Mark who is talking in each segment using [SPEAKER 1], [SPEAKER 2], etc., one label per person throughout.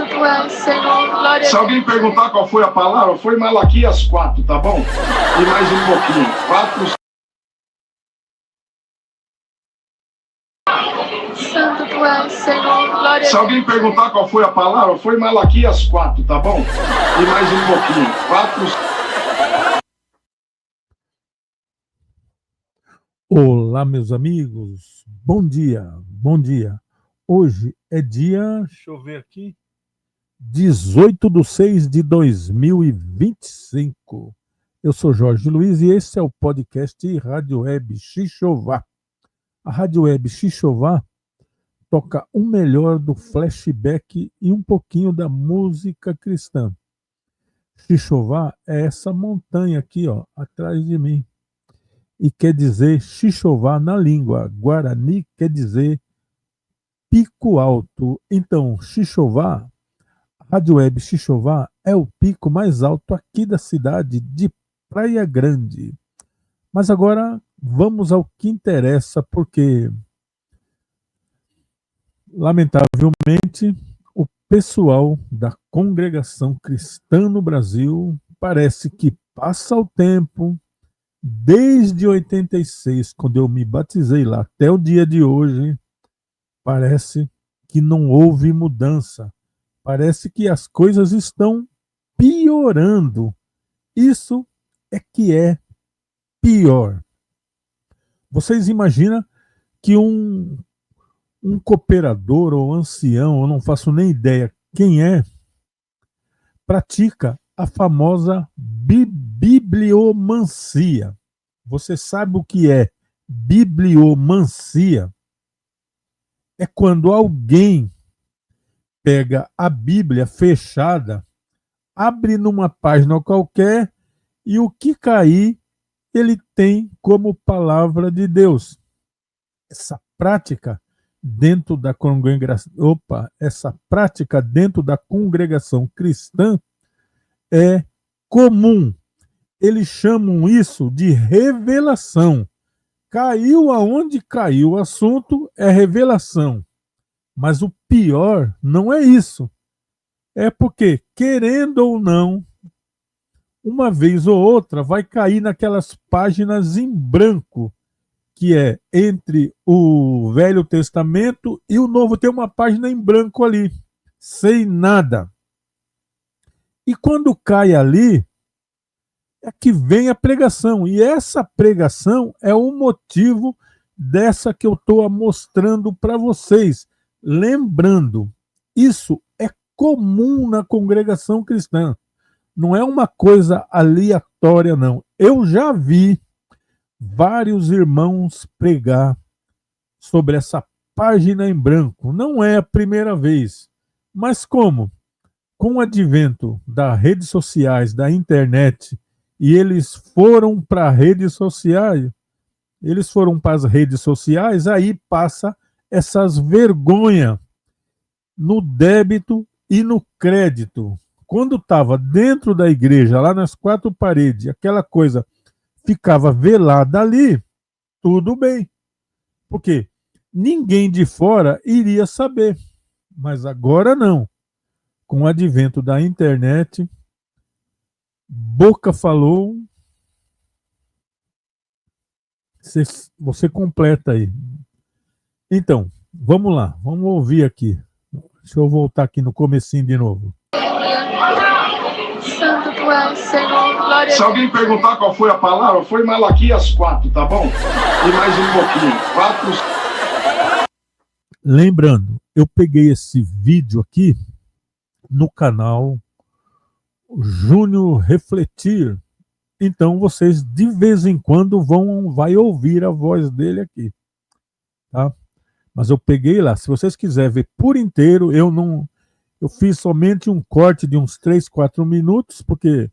[SPEAKER 1] Santo tu és, Senhor, glória.
[SPEAKER 2] Se alguém perguntar qual foi a palavra, foi Malaquias 4, tá bom? E mais um pouquinho. 4.
[SPEAKER 1] Santo tu és, Senhor, glória.
[SPEAKER 2] Se alguém perguntar qual foi a palavra, foi Malaquias 4, tá bom? E mais um pouquinho. 4.
[SPEAKER 3] Olá, meus amigos. Bom dia, bom dia. Hoje é dia, deixa eu ver aqui, 18/6/2025. Eu sou Jorge Luiz e esse é o podcast Rádio Web Xixová. A Rádio Web Xixová toca o melhor do flashback e um pouquinho da música cristã. Xixová é essa montanha aqui, ó, atrás de mim. E quer dizer Xixová na língua guarani, quer dizer pico alto. Então, Xixová, a Rádio Web Xixová é o pico mais alto aqui da cidade de Praia Grande. Mas agora vamos ao que interessa, porque lamentavelmente o pessoal da congregação cristã no Brasil parece que passa o tempo. Desde 86, quando eu me batizei lá, até o dia de hoje, parece que não houve mudança. Parece que as coisas estão piorando. Isso é que é pior. Vocês imaginam que um cooperador ou ancião, eu não faço nem ideia quem é, pratica a famosa bibliomancia. Você sabe o que é bibliomancia? É quando alguém pega a Bíblia fechada, abre numa página qualquer e o que cair, ele tem como palavra de Deus. Essa prática dentro da congregação cristã é comum. Eles chamam isso de revelação. Caiu aonde caiu o assunto, é revelação. Mas o pior não é isso. É porque, querendo ou não, uma vez ou outra vai cair naquelas páginas em branco, que é entre o Velho Testamento e o Novo. Tem uma página em branco ali, sem nada. E quando cai ali, é que vem a pregação. E essa pregação é o motivo dessa que eu estou mostrando para vocês. Lembrando, isso é comum na congregação cristã. Não é uma coisa aleatória, não. Eu já vi vários irmãos pregar sobre essa página em branco. Não é a primeira vez. Mas como? Com o advento das redes sociais, da internet, e eles foram para as redes sociais, aí passa essas vergonhas no débito e no crédito. Quando estava dentro da igreja, lá nas quatro paredes, aquela coisa ficava velada ali, tudo bem. Porque ninguém de fora iria saber. Mas agora não. Com o advento da internet, boca falou, você completa aí. Então, vamos lá, vamos ouvir aqui. Deixa eu voltar aqui no comecinho de novo.
[SPEAKER 1] Santo tu és, Senhor, glória.
[SPEAKER 2] Se alguém perguntar qual foi a palavra, foi Malaquias 4, tá bom? E mais um pouquinho. 4.
[SPEAKER 3] Lembrando, eu peguei esse vídeo aqui no canal Júnior Refletir. Então vocês de vez em quando vai ouvir a voz dele aqui, tá? Mas eu peguei lá. Se vocês quiserem ver por inteiro, eu fiz somente um corte de uns 3, 4 minutos, porque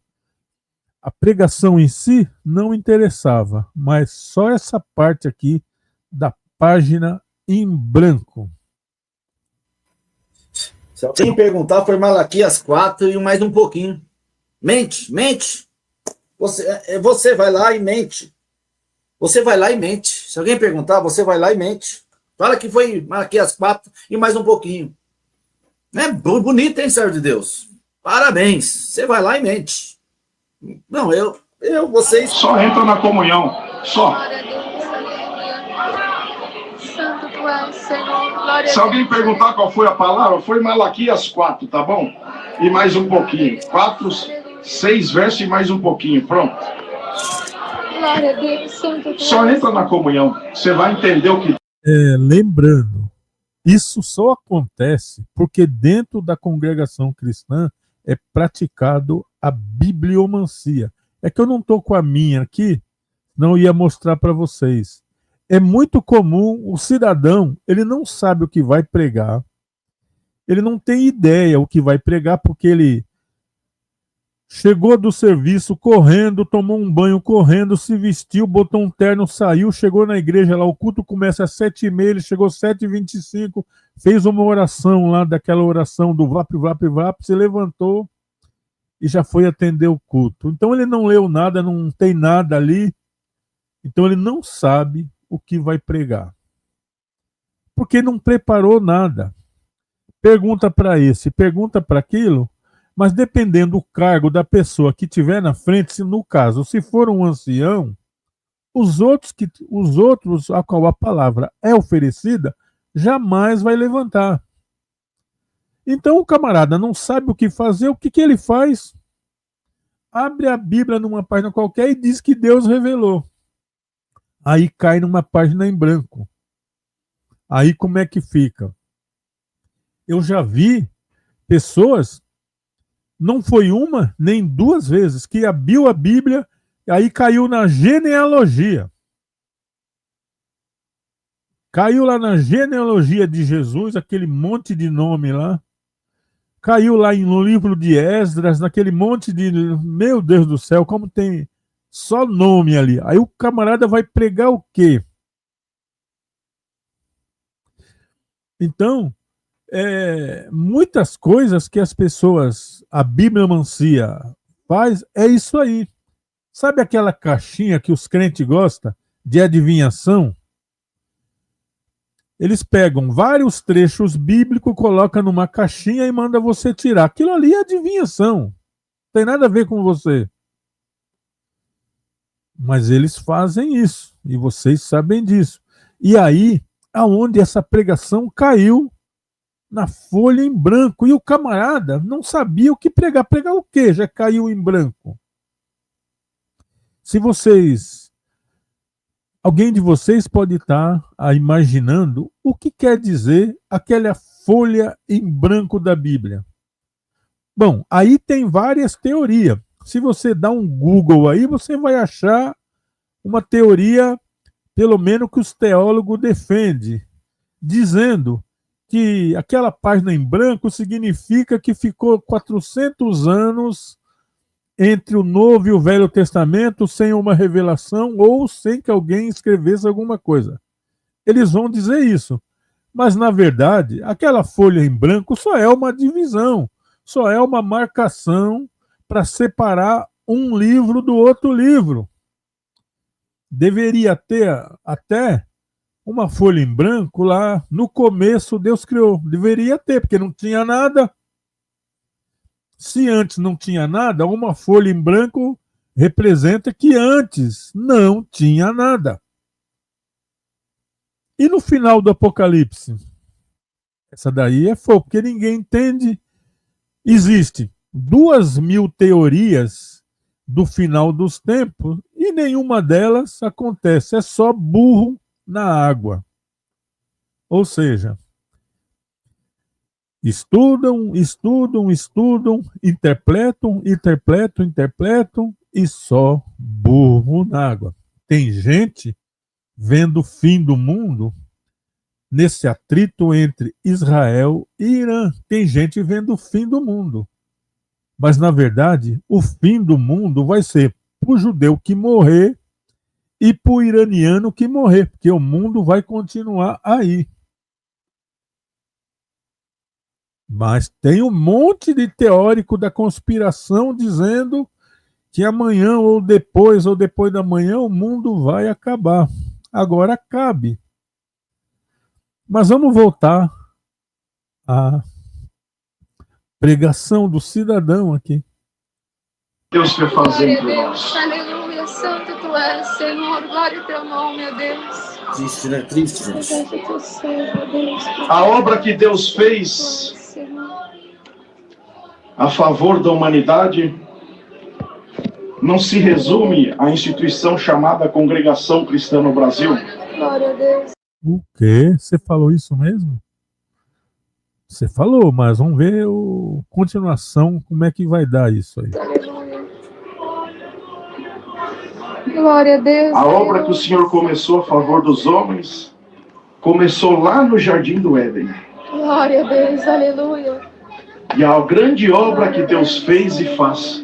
[SPEAKER 3] a pregação em si não interessava, mas só essa parte aqui da página em branco.
[SPEAKER 4] Se alguém perguntar, foi Malaquias 4 e mais um pouquinho. Mente. Você vai lá e mente. Você vai lá e mente. Se alguém perguntar, você vai lá e mente. Fala que foi Malaquias 4 e mais um pouquinho. É bonito, hein, servo de Deus? Parabéns. Você vai lá e mente. Não, vocês...
[SPEAKER 2] Só entra na comunhão. Só.
[SPEAKER 1] Glória a Deus, aleluia. Santo tu és, Senhor. Glória
[SPEAKER 2] Se
[SPEAKER 1] a
[SPEAKER 2] alguém
[SPEAKER 1] Deus.
[SPEAKER 2] perguntar qual foi a palavra, foi Malaquias 4, tá bom? E mais um pouquinho. 4, 6 versos e mais um pouquinho. Pronto.
[SPEAKER 1] Glória a Deus, Santo tu
[SPEAKER 2] Só
[SPEAKER 1] és.
[SPEAKER 2] entra na comunhão. Você vai entender o que...
[SPEAKER 3] Lembrando, isso só acontece porque dentro da congregação cristã é praticado a bibliomancia. É que eu não estou com a minha aqui, não ia mostrar para vocês. É muito comum o cidadão, ele não sabe o que vai pregar, ele não tem ideia o que vai pregar, porque ele chegou do serviço correndo, tomou um banho correndo, se vestiu, botou um terno, saiu, chegou na igreja lá, o culto começa às 7h30, ele chegou às 7h25, fez uma oração lá, daquela oração do vap, vap, vap, se levantou e já foi atender o culto. Então ele não leu nada, não tem nada ali, então ele não sabe o que vai pregar. Porque não preparou nada. Pergunta para esse, pergunta para aquilo, mas dependendo do cargo da pessoa que tiver na frente, se no caso, se for um ancião, os outros a qual a palavra é oferecida, jamais vai levantar. Então o camarada não sabe o que fazer, o que ele faz? Abre a Bíblia numa página qualquer e diz que Deus revelou. Aí cai numa página em branco. Aí como é que fica? Eu já vi pessoas, não foi uma nem duas vezes, que abriu a Bíblia e aí caiu na genealogia. Caiu lá na genealogia de Jesus, aquele monte de nome lá. Caiu lá no livro de Esdras, naquele monte de... Meu Deus do céu, como tem só nome ali. Aí o camarada vai pregar o quê? Então, muitas coisas que as pessoas, a bibliomancia faz, é isso aí. Sabe aquela caixinha que os crentes gostam de adivinhação? Eles pegam vários trechos bíblicos, colocam numa caixinha e mandam você tirar. Aquilo ali é adivinhação. Não tem nada a ver com você. Mas eles fazem isso. E vocês sabem disso. E aí, aonde essa pregação caiu na folha em branco. E o camarada não sabia o que pregar. Pregar o quê? Já caiu em branco. Se vocês... Alguém de vocês pode estar imaginando o que quer dizer aquela folha em branco da Bíblia. Bom, aí tem várias teorias. Se você dá um Google aí, você vai achar uma teoria, pelo menos que os teólogos defendem, dizendo que aquela página em branco significa que ficou 400 anos entre o Novo e o Velho Testamento sem uma revelação ou sem que alguém escrevesse alguma coisa. Eles vão dizer isso. Mas, na verdade, aquela folha em branco só é uma divisão, só é uma marcação para separar um livro do outro livro. Deveria ter até uma folha em branco lá no começo Deus criou. Deveria ter, porque não tinha nada. Se antes não tinha nada, uma folha em branco representa que antes não tinha nada. E no final do Apocalipse? Essa daí é fogo, porque ninguém entende. Existem 2.000 teorias do final dos tempos e nenhuma delas acontece. É só burro na água. Ou seja, estudam, interpretam e só burro na água. Tem gente vendo o fim do mundo nesse atrito entre Israel e Irã. Tem gente vendo o fim do mundo. Mas, na verdade, o fim do mundo vai ser para o judeu que morrer e para o iraniano que morrer, porque o mundo vai continuar aí. Mas tem um monte de teórico da conspiração dizendo que amanhã ou depois da manhã o mundo vai acabar. Agora cabe. Mas vamos voltar a pregação do cidadão aqui.
[SPEAKER 2] Deus quer fazer
[SPEAKER 1] Glória a
[SPEAKER 2] entre
[SPEAKER 1] Deus.
[SPEAKER 2] nós.
[SPEAKER 1] Aleluia. Santo tu és, Senhor. Glória ao teu nome, meu Deus.
[SPEAKER 4] Triste, né? Triste, gente.
[SPEAKER 1] Seja teu servo, Deus.
[SPEAKER 2] A obra que Deus fez
[SPEAKER 1] Senhor.
[SPEAKER 2] a favor da humanidade não se resume à instituição chamada Congregação Cristã no Brasil.
[SPEAKER 1] Glória a Deus.
[SPEAKER 3] O quê? Você falou isso mesmo? Você falou, mas vamos ver a continuação, como é que vai dar isso aí.
[SPEAKER 1] Aleluia. Glória a Deus.
[SPEAKER 2] A obra que o Senhor começou a favor dos homens começou lá no Jardim do Éden.
[SPEAKER 1] Glória a Deus. Aleluia.
[SPEAKER 2] E a grande obra que Deus fez e faz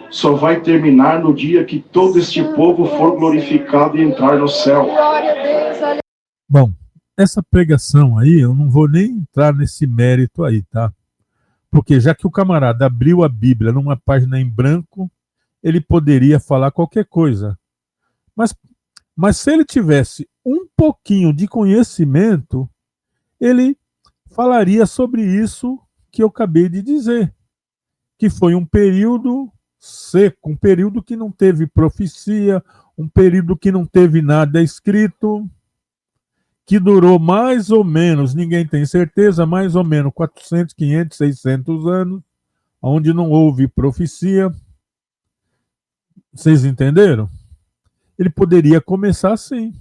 [SPEAKER 2] só vai terminar no dia que todo este povo for glorificado e entrar no céu.
[SPEAKER 1] Glória a Deus. Aleluia.
[SPEAKER 3] Bom, essa pregação aí, eu não vou nem entrar nesse mérito aí, tá? Porque já que o camarada abriu a Bíblia numa página em branco, ele poderia falar qualquer coisa. Mas se ele tivesse um pouquinho de conhecimento, ele falaria sobre isso que eu acabei de dizer, que foi um período seco, um período que não teve profecia, um período que não teve nada escrito, que durou mais ou menos, ninguém tem certeza, mais ou menos 400, 500, 600 anos, onde não houve profecia. Vocês entenderam? Ele poderia começar assim.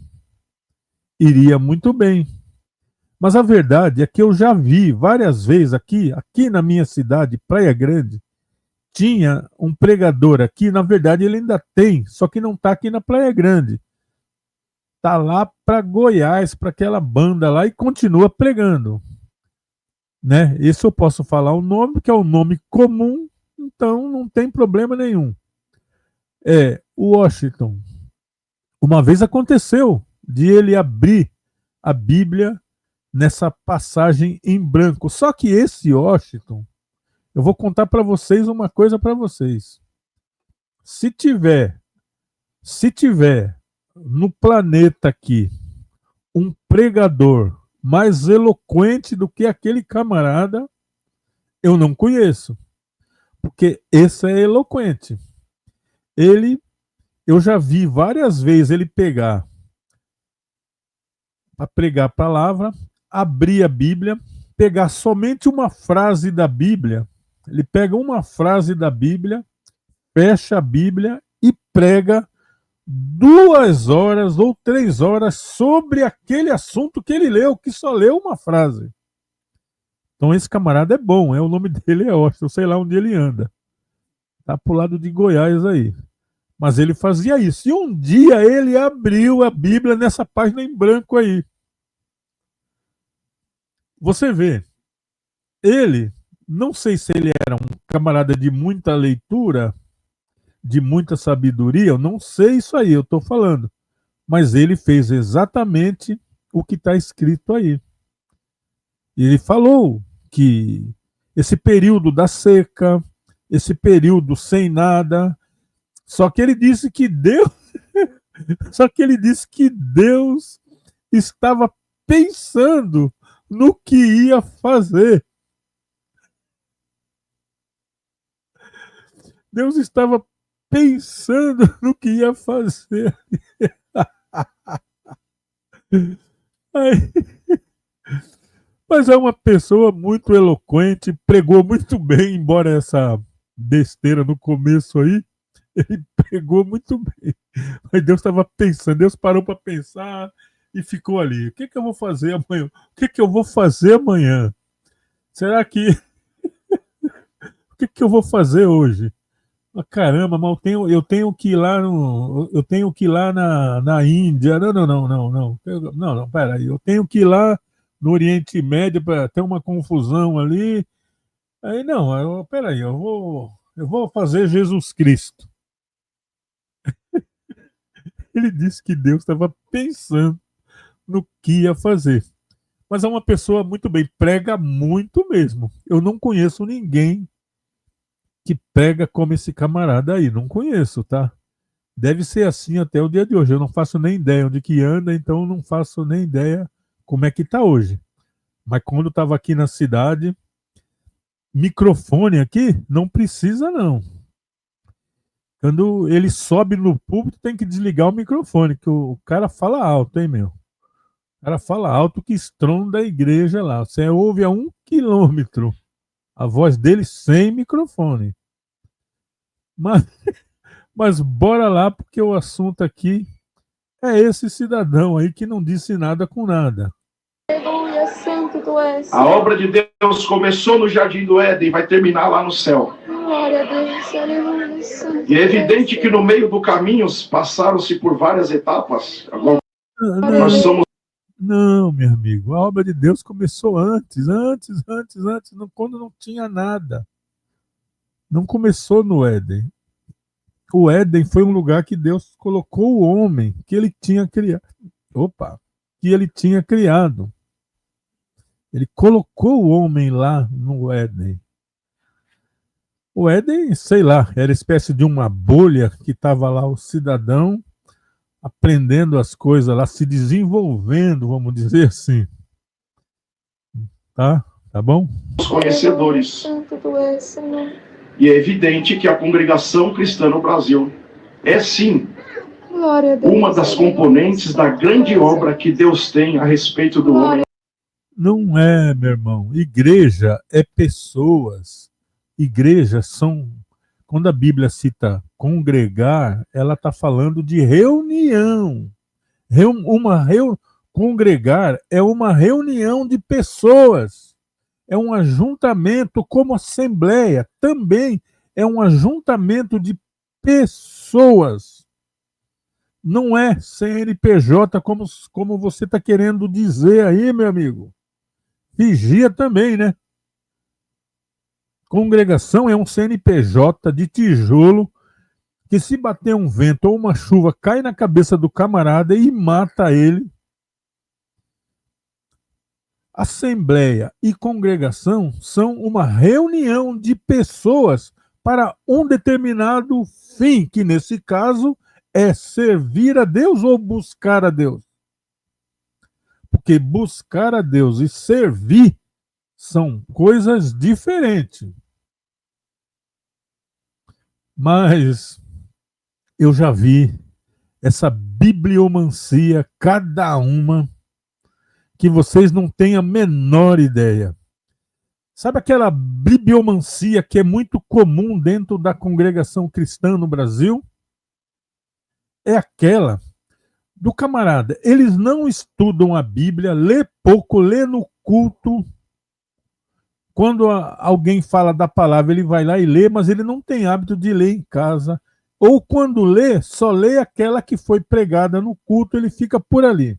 [SPEAKER 3] Iria muito bem. Mas a verdade é que eu já vi várias vezes aqui na minha cidade, Praia Grande, tinha um pregador aqui, na verdade ele ainda tem, só que não está aqui na Praia Grande. Está lá para Goiás, para aquela banda lá, e continua pregando. Né? Esse eu posso falar o nome, que é o nome comum, então não tem problema nenhum. É o Washington. Uma vez aconteceu de ele abrir a Bíblia nessa passagem em branco. Só que esse Washington, eu vou contar para vocês uma coisa para vocês. Se tiver no planeta aqui um pregador mais eloquente do que aquele camarada, eu não conheço. Porque esse é eloquente. Eu já vi várias vezes ele pegar para pregar a palavra, abrir a Bíblia, pegar somente uma frase da Bíblia, ele pega uma frase da Bíblia, fecha a Bíblia e prega 2 horas ou 3 horas sobre aquele assunto que ele leu, que só leu uma frase. Então esse camarada é bom, o nome dele é Austin, eu sei lá onde ele anda. Tá pro lado de Goiás aí. Mas ele fazia isso. E um dia ele abriu a Bíblia nessa página em branco aí. Você vê, ele, não sei se ele era um camarada de muita leitura, de muita sabedoria, eu não sei isso aí, eu estou falando. Mas ele fez exatamente o que está escrito aí. E ele falou que esse período da seca, esse período sem nada, só que ele disse que Deus estava pensando no que ia fazer. Deus estava pensando no que ia fazer. Aí, mas é uma pessoa muito eloquente, pregou muito bem, embora essa besteira no começo aí, ele pregou muito bem. Mas Deus estava pensando, Deus parou para pensar e ficou ali. O que eu vou fazer amanhã? O que eu vou fazer amanhã? Será que... O que eu vou fazer hoje? Caramba, mas eu tenho que ir lá na Índia. Não, peraí. Eu tenho que ir lá no Oriente Médio para ter uma confusão ali. Aí não, peraí, eu vou fazer Jesus Cristo. Ele disse que Deus estava pensando no que ia fazer. Mas é uma pessoa muito bem, prega muito mesmo. Eu não conheço ninguém que prega como esse camarada aí. Não conheço, tá? Deve ser assim até o dia de hoje. Eu não faço nem ideia onde que anda, então não faço nem ideia como é que tá hoje. Mas quando estava aqui na cidade, microfone aqui, não precisa não. Quando ele sobe no púlpito, tem que desligar o microfone, que o cara fala alto, hein, meu? O cara fala alto que estronda a igreja lá. Você ouve a 1 quilômetro a voz dele sem microfone. Mas, mas bora lá, porque o assunto aqui é esse cidadão aí que não disse nada com nada.
[SPEAKER 1] Aleluia, santo tu és.
[SPEAKER 2] A obra de Deus começou no Jardim do Éden e vai terminar lá no céu.
[SPEAKER 1] Glória a Deus, aleluia, santo.
[SPEAKER 2] E é evidente que no meio do caminho passaram-se por várias etapas. Agora nós somos.
[SPEAKER 3] Não, meu amigo, a obra de Deus começou antes, quando não tinha nada. Não começou no Éden. O Éden foi um lugar que Deus colocou o homem que ele tinha criado. Que ele tinha criado. Ele colocou o homem lá no Éden. O Éden, sei lá, era espécie de uma bolha que estava lá o cidadão aprendendo as coisas lá, se desenvolvendo, vamos dizer assim. Tá bom?
[SPEAKER 2] Os conhecedores.
[SPEAKER 1] Santo tu és, Senhor.
[SPEAKER 2] E é evidente que a congregação cristã no Brasil é sim
[SPEAKER 1] Glória a Deus,
[SPEAKER 2] uma das componentes da grande obra que Deus tem a respeito do homem.
[SPEAKER 3] Não é, meu irmão. Igreja é pessoas. Igrejas são. Quando a Bíblia cita congregar, ela está falando de reunião. Congregar é uma reunião de pessoas. É um ajuntamento, como assembleia, também é um ajuntamento de pessoas. Não é CNPJ como você está querendo dizer aí, meu amigo. Vigia também, né? Congregação é um CNPJ de tijolo que, se bater um vento ou uma chuva, cai na cabeça do camarada e mata ele. Assembleia e congregação são uma reunião de pessoas para um determinado fim, que nesse caso é servir a Deus ou buscar a Deus. Porque buscar a Deus e servir são coisas diferentes. Mas eu já vi essa bibliomancia, cada uma, que vocês não têm a menor ideia. Sabe aquela bibliomancia que é muito comum dentro da congregação cristã no Brasil? É aquela do camarada. Eles não estudam a Bíblia, lê pouco, lê no culto. Quando alguém fala da palavra, ele vai lá e lê, mas ele não tem hábito de ler em casa. Ou quando lê, só lê aquela que foi pregada no culto, ele fica por ali.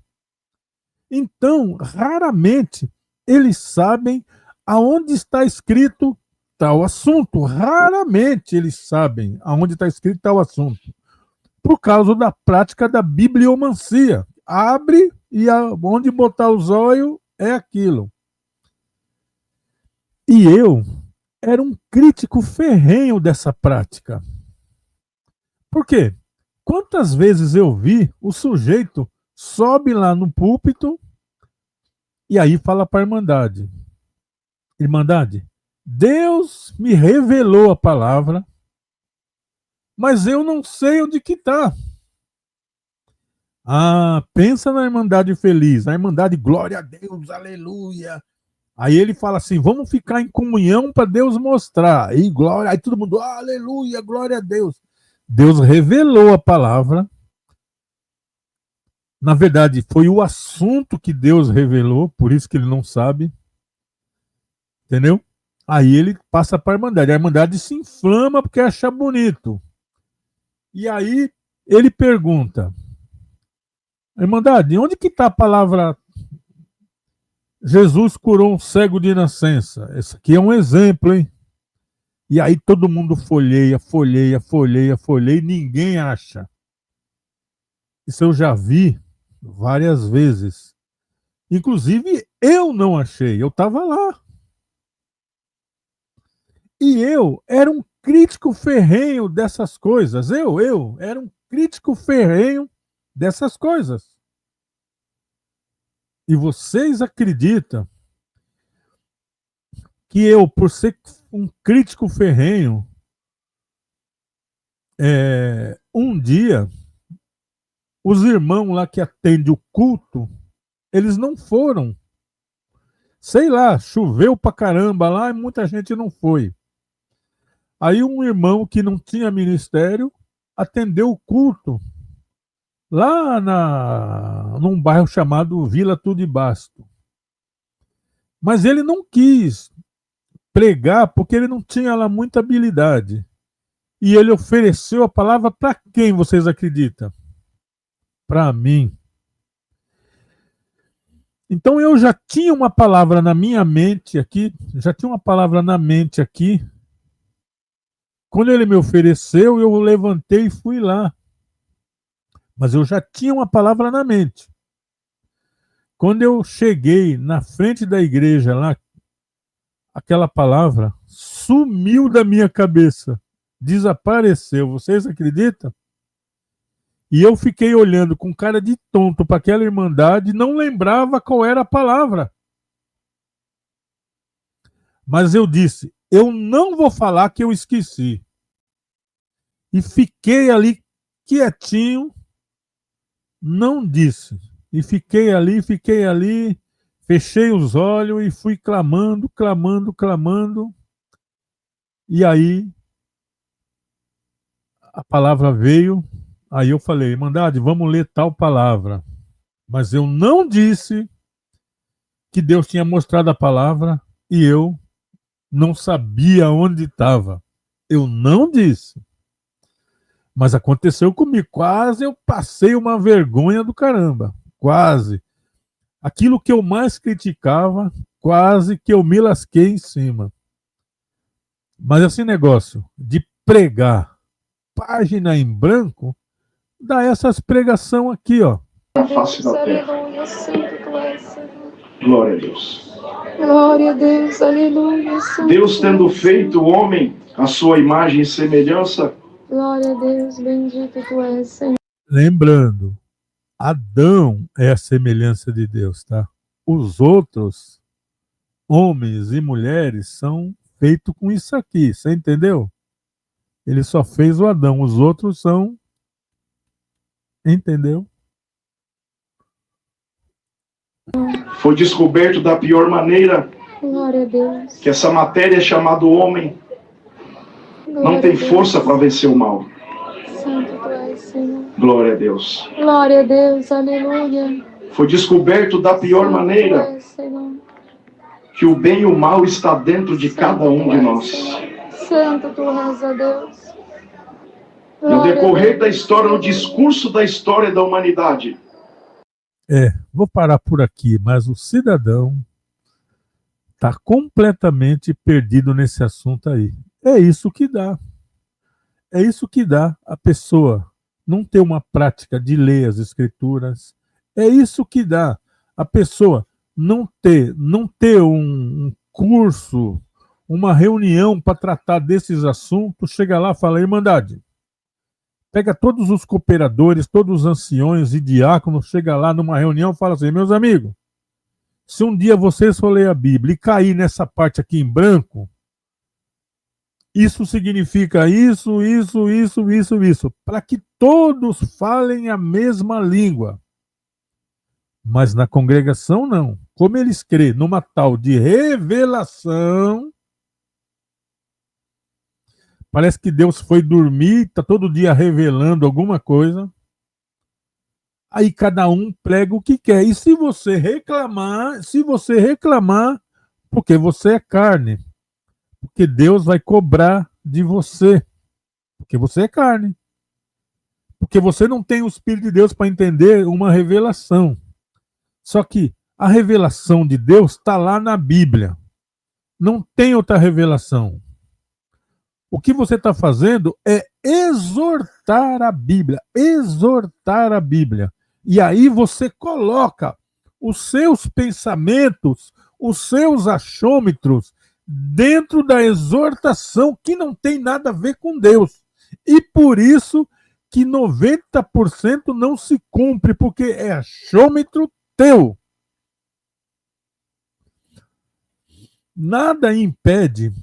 [SPEAKER 3] Então, raramente, eles sabem aonde está escrito tal assunto. Raramente eles sabem aonde está escrito tal assunto. Por causa da prática da bibliomancia. Abre e onde botar os olhos é aquilo. E eu era um crítico ferrenho dessa prática. Por quê? Quantas vezes eu vi o sujeito sobe lá no púlpito e aí fala para a Irmandade. Irmandade, Deus me revelou a palavra, mas eu não sei onde que está. Ah, pensa na Irmandade feliz, a Irmandade glória a Deus, aleluia. Aí ele fala assim, vamos ficar em comunhão para Deus mostrar. Aí, glória, aí todo mundo, aleluia, glória a Deus. Deus revelou a palavra. Na verdade, foi o assunto que Deus revelou, por isso que ele não sabe. Entendeu? Aí ele passa para a Irmandade. A Irmandade se inflama porque acha bonito. E aí ele pergunta, Irmandade, onde que está a palavra Jesus curou um cego de nascença? Esse aqui é um exemplo, hein? E aí todo mundo folheia, e ninguém acha. Isso eu já vi várias vezes. Inclusive, eu não achei, eu estava lá. E eu era um crítico ferrenho dessas coisas. Eu era um crítico ferrenho dessas coisas. E vocês acreditam que eu, por ser um crítico ferrenho. Um dia, os irmãos lá que atendem o culto, eles não foram. Sei lá, choveu pra caramba lá e muita gente não foi. Aí um irmão que não tinha ministério atendeu o culto lá num bairro chamado Vila Tudo e Basto. Mas ele não quis pregar porque ele não tinha lá muita habilidade. E ele ofereceu a palavra para quem, vocês acreditam? Para mim. Então eu já tinha uma palavra na minha mente aqui, Quando ele me ofereceu, eu levantei e fui lá. Mas eu já tinha uma palavra na mente. Quando eu cheguei na frente da igreja lá, aquela palavra sumiu da minha cabeça. Desapareceu. Vocês acreditam? E eu fiquei olhando com cara de tonto para aquela irmandade e não lembrava qual era a palavra. Mas eu disse, eu não vou falar que eu esqueci. E fiquei ali quietinho, não disse. E fiquei ali, fechei os olhos e fui clamando. E aí a palavra veio, aí eu falei, Irmandade, vamos ler tal palavra. Mas eu não disse que Deus tinha mostrado a palavra e eu não sabia onde estava. Eu não disse. Mas aconteceu comigo. Quase eu passei uma vergonha do caramba. Quase. Aquilo que eu mais criticava, quase que eu me lasquei em cima. Mas esse negócio de pregar página em branco, dá essas pregação aqui, ó.
[SPEAKER 2] Na face da terra.
[SPEAKER 1] Aleluia, santo tu és, Senhor.
[SPEAKER 2] Glória a Deus.
[SPEAKER 1] Glória a Deus, aleluia, santo.
[SPEAKER 2] Deus tendo feito o homem à sua imagem e semelhança.
[SPEAKER 1] Glória a Deus, bendito tu és, Senhor.
[SPEAKER 3] Lembrando, Adão é a semelhança de Deus, tá? Os outros, homens e mulheres, são feitos com isso aqui, você entendeu? Ele só fez o Adão, os outros são, entendeu?
[SPEAKER 2] Foi descoberto da pior maneira
[SPEAKER 1] Glória a Deus.
[SPEAKER 2] que essa matéria chamada homem não tem força para vencer o mal.
[SPEAKER 1] Santo tu és, Senhor.
[SPEAKER 2] Glória a Deus.
[SPEAKER 1] Glória a Deus, aleluia.
[SPEAKER 2] Foi descoberto da pior maneira que o bem e o mal está dentro de cada um de nós.
[SPEAKER 1] Santo tu és, a Deus.
[SPEAKER 2] No decorrer da história, no discurso da história da humanidade.
[SPEAKER 3] Vou parar por aqui, mas o cidadão está completamente perdido nesse assunto aí. É isso que dá. É isso que dá a pessoa não ter uma prática de ler as escrituras. É isso que dá a pessoa não ter um curso, uma reunião para tratar desses assuntos. Chega lá e fala, Irmandade, pega todos os cooperadores, todos os anciões e diáconos, chega lá numa reunião e fala assim, meus amigos, se um dia vocês for ler a Bíblia e cair nessa parte aqui em branco, isso significa isso, para que todos falem a mesma língua. Mas na congregação não. Como eles crêem numa tal de revelação, parece que Deus foi dormir, está todo dia revelando alguma coisa. Aí cada um prega o que quer. E se você reclamar, porque você é carne, porque Deus vai cobrar de você, porque você é carne, porque você não tem o Espírito de Deus para entender uma revelação. Só que a revelação de Deus está lá na Bíblia. Não tem outra revelação. O que você está fazendo é exortar a Bíblia. E aí você coloca os seus pensamentos, os seus achômetros dentro da exortação que não tem nada a ver com Deus. E por isso que 90% não se cumpre, porque é achômetro teu. Nada impede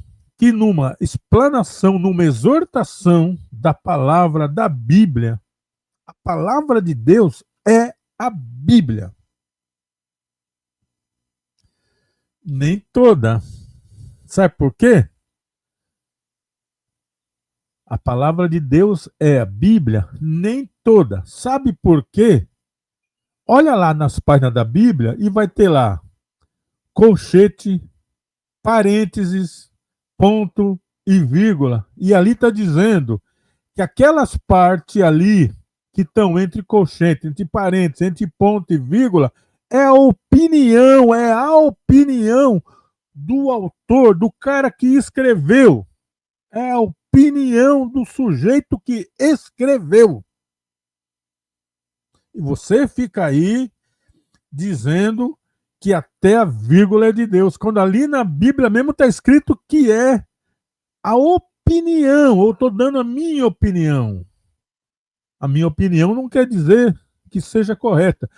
[SPEAKER 3] que numa explanação, numa exortação da palavra da Bíblia, a palavra de Deus é a Bíblia. Nem toda. Sabe por quê? A palavra de Deus é a Bíblia, nem toda. Sabe por quê? Olha lá nas páginas da Bíblia e vai ter lá colchete, parênteses, ponto e vírgula. E ali está dizendo que aquelas partes ali que estão entre colchete, entre parênteses, entre ponto e vírgula, é a opinião do autor, do cara que escreveu. É a opinião do sujeito que escreveu. E você fica aí dizendo que até a vírgula é de Deus, quando ali na Bíblia mesmo está escrito que é a opinião, ou estou dando a minha opinião. A minha opinião não quer dizer que seja correta.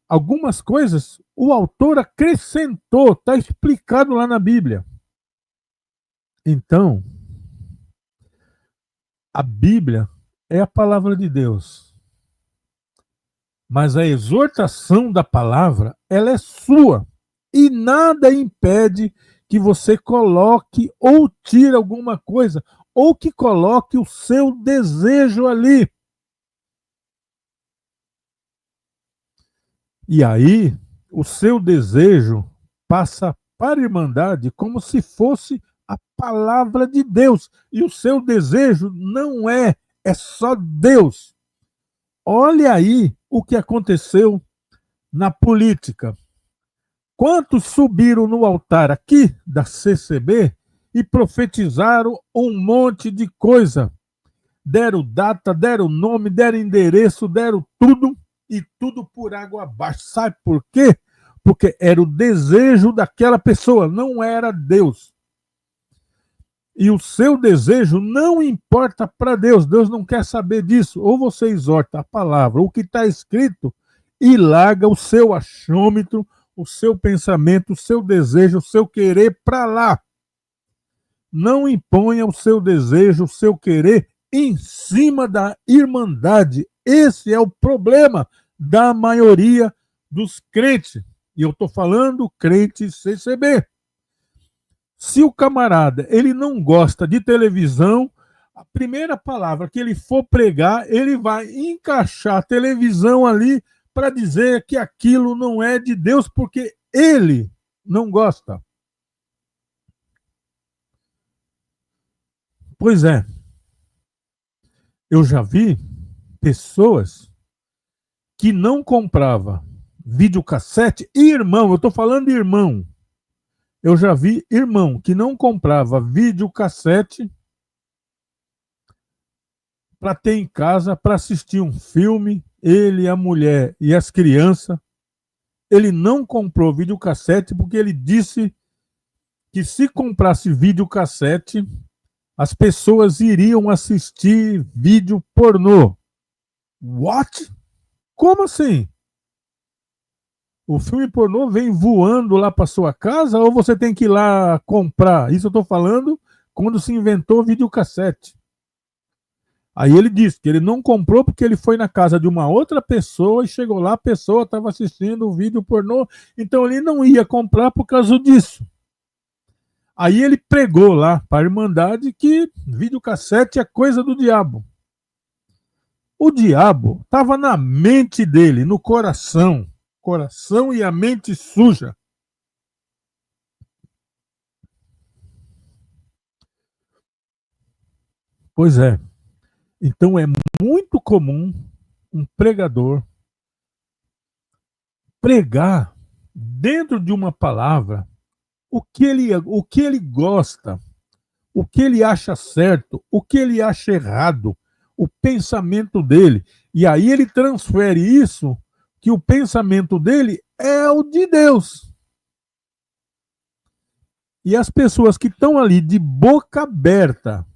[SPEAKER 3] Algumas coisas o autor acrescentou, está explicado lá na Bíblia. Então, a Bíblia é a palavra de Deus. Mas a exortação da palavra, ela é sua. E nada impede que você coloque ou tire alguma coisa, ou que coloque o seu desejo ali. E aí, o seu desejo passa para a Irmandade como se fosse a palavra de Deus. E o seu desejo não é só Deus. Olha aí o que aconteceu na política. Quantos subiram no altar aqui da CCB e profetizaram um monte de coisa? Deram data, deram nome, deram endereço, deram tudo, e tudo por água abaixo. Sabe por quê? Porque era o desejo daquela pessoa, não era Deus. E o seu desejo não importa para Deus. Deus não quer saber disso. Ou você exorta a palavra, o que está escrito, e larga o seu achômetro, o seu pensamento, o seu desejo, o seu querer para lá. Não imponha o seu desejo, o seu querer em cima da Irmandade. Esse é o problema da maioria dos crentes. E eu estou falando crente CCB. Se o camarada ele não gosta de televisão, a primeira palavra que ele for pregar, ele vai encaixar a televisão ali para dizer que aquilo não é de Deus, porque ele não gosta. Pois é, eu já vi pessoas que não compravam videocassete, e irmão, eu estou falando de irmão. Eu já vi irmão que não comprava videocassete para ter em casa, para assistir um filme, ele, a mulher e as crianças. Ele não comprou videocassete porque ele disse que se comprasse videocassete, as pessoas iriam assistir vídeo pornô. What? Como assim? O filme pornô vem voando lá para sua casa ou você tem que ir lá comprar? Isso eu estou falando quando se inventou videocassete. Aí ele disse que ele não comprou porque ele foi na casa de uma outra pessoa e chegou lá, a pessoa estava assistindo o vídeo pornô, então ele não ia comprar por causa disso. Aí ele pregou lá para a Irmandade que videocassete é coisa do diabo. O diabo estava na mente dele, no coração e a mente suja. Pois é. Então é muito comum um pregador pregar dentro de uma palavra o que ele gosta, o que ele acha certo, o que ele acha errado, o pensamento dele. E aí ele transfere isso, que o pensamento dele é o de Deus. E as pessoas que estão ali de boca aberta,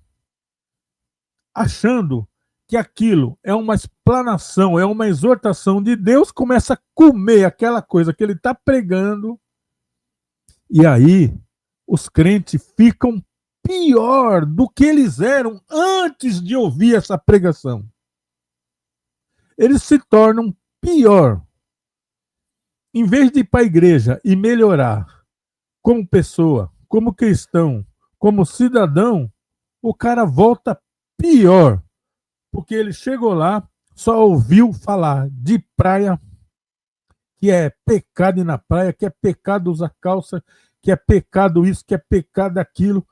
[SPEAKER 3] achando que aquilo é uma explanação, é uma exortação de Deus, começa a comer aquela coisa que ele está pregando. E aí os crentes ficam pior do que eles eram antes de ouvir essa pregação. Eles se tornam pior. Em vez de ir para a igreja e melhorar como pessoa, como cristão, como cidadão, o cara volta pior. Porque ele chegou lá, só ouviu falar de praia, que é pecado ir na praia, que é pecado usar calça, que é pecado isso, que é pecado aquilo.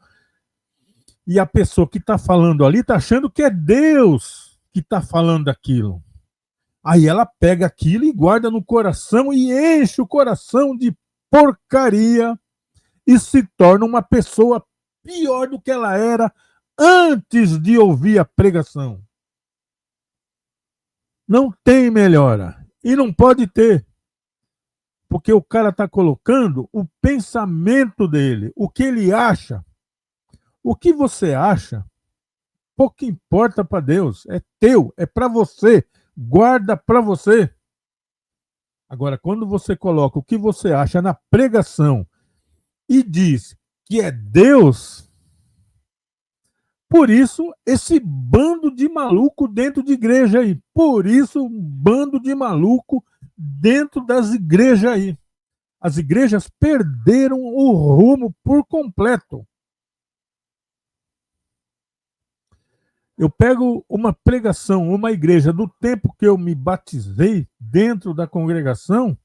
[SPEAKER 3] E a pessoa que está falando ali está achando que é Deus que está falando aquilo. Aí ela pega aquilo e guarda no coração e enche o coração de porcaria e se torna uma pessoa pior do que ela era antes de ouvir a pregação. Não tem melhora. E não pode ter. Porque o cara está colocando o pensamento dele, o que ele acha. O que você acha, pouco importa para Deus. É teu, é para você. Guarda para você. Agora, quando você coloca o que você acha na pregação e diz que é Deus, por isso esse bando de maluco dentro de igreja aí. Por isso um bando de maluco dentro das igrejas aí. As igrejas perderam o rumo por completo. Eu pego uma pregação, uma igreja do tempo que eu me batizei dentro da congregação,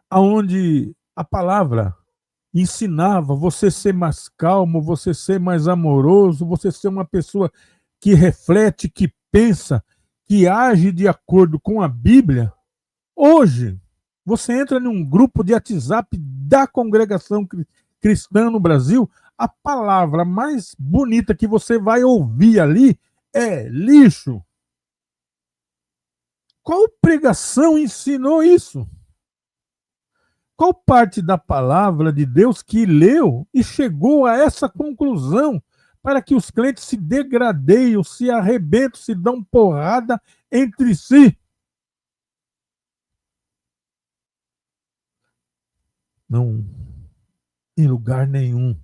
[SPEAKER 3] aonde a palavra ensinava você ser mais calmo, você ser mais amoroso, você ser uma pessoa que reflete, que pensa, que age de acordo com a Bíblia. Hoje, você entra num grupo de WhatsApp da congregação cristã no Brasil, a palavra mais bonita que você vai ouvir ali é lixo. Qual pregação ensinou isso? Qual parte da palavra de Deus que leu e chegou a essa conclusão para que os crentes se degradeiam, se arrebentam, se dão porrada entre si? Não, em lugar nenhum.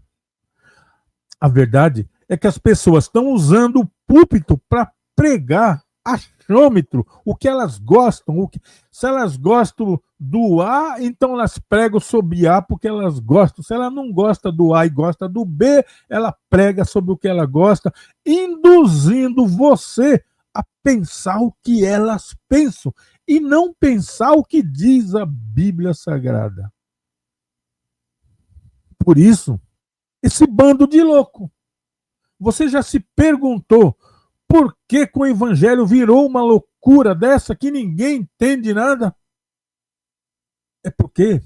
[SPEAKER 3] A verdade é que as pessoas estão usando o púlpito para pregar achômetro, o que elas gostam. Se elas gostam do A, então elas pregam sobre A porque elas gostam. Se ela não gosta do A e gosta do B, ela prega sobre o que ela gosta, induzindo você a pensar o que elas pensam e não pensar o que diz a Bíblia Sagrada. Por isso, esse bando de louco. Você já se perguntou por que o evangelho virou uma loucura dessa que ninguém entende nada? É porque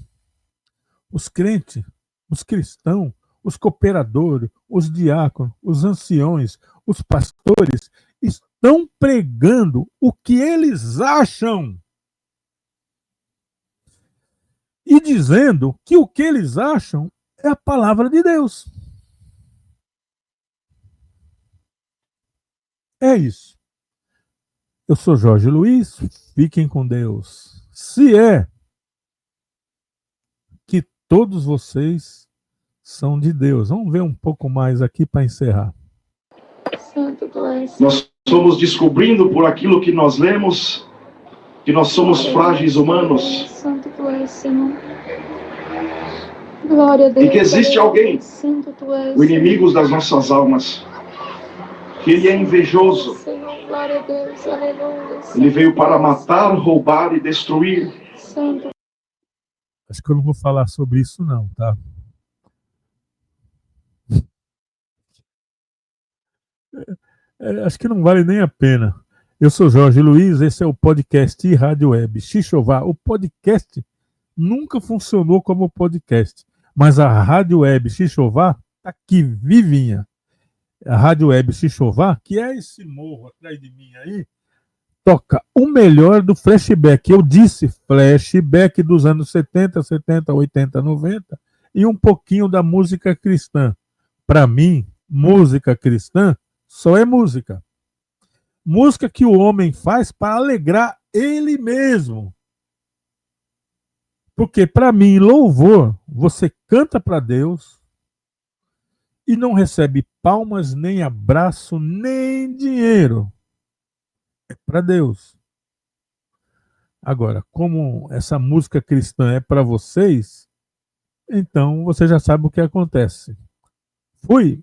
[SPEAKER 3] os crentes, os cristãos, os cooperadores, os diáconos, os anciões, os pastores estão pregando o que eles acham. E dizendo que o que eles acham é a palavra de Deus. É isso. Eu sou Jorge Luiz, fiquem com Deus. Se é que todos vocês são de Deus. Vamos ver um pouco mais aqui para encerrar.
[SPEAKER 1] Santo tu és.
[SPEAKER 2] Nós somos descobrindo por aquilo que nós lemos que nós somos frágeis humanos.
[SPEAKER 1] Santo tu és, Senhor. Glória a Deus.
[SPEAKER 2] E que existe alguém,
[SPEAKER 1] Santo tu és,
[SPEAKER 2] o inimigo das nossas almas, que ele é invejoso.
[SPEAKER 1] Senhor, glória a Deus, aleluia.
[SPEAKER 2] Ele veio para matar, roubar e destruir.
[SPEAKER 1] Santo.
[SPEAKER 3] Acho que eu não vou falar sobre isso não, tá? Acho que não vale nem a pena. Eu sou Jorge Luiz, esse é o podcast e Rádio Web Xixová. O podcast nunca funcionou como podcast, mas a Rádio Web Xixová está aqui, vivinha. A Rádio Web Xixová, que é esse morro atrás de mim aí, toca o melhor do flashback. Eu disse flashback dos anos 70, 70, 80, 90 e um pouquinho da música cristã. Para mim, música cristã só é música. Música que o homem faz para alegrar ele mesmo. Porque para mim, louvor, você canta para Deus e não recebe palmas, nem abraço, nem dinheiro. É para Deus. Agora, como essa música cristã é para vocês, então você já sabe o que acontece. Fui.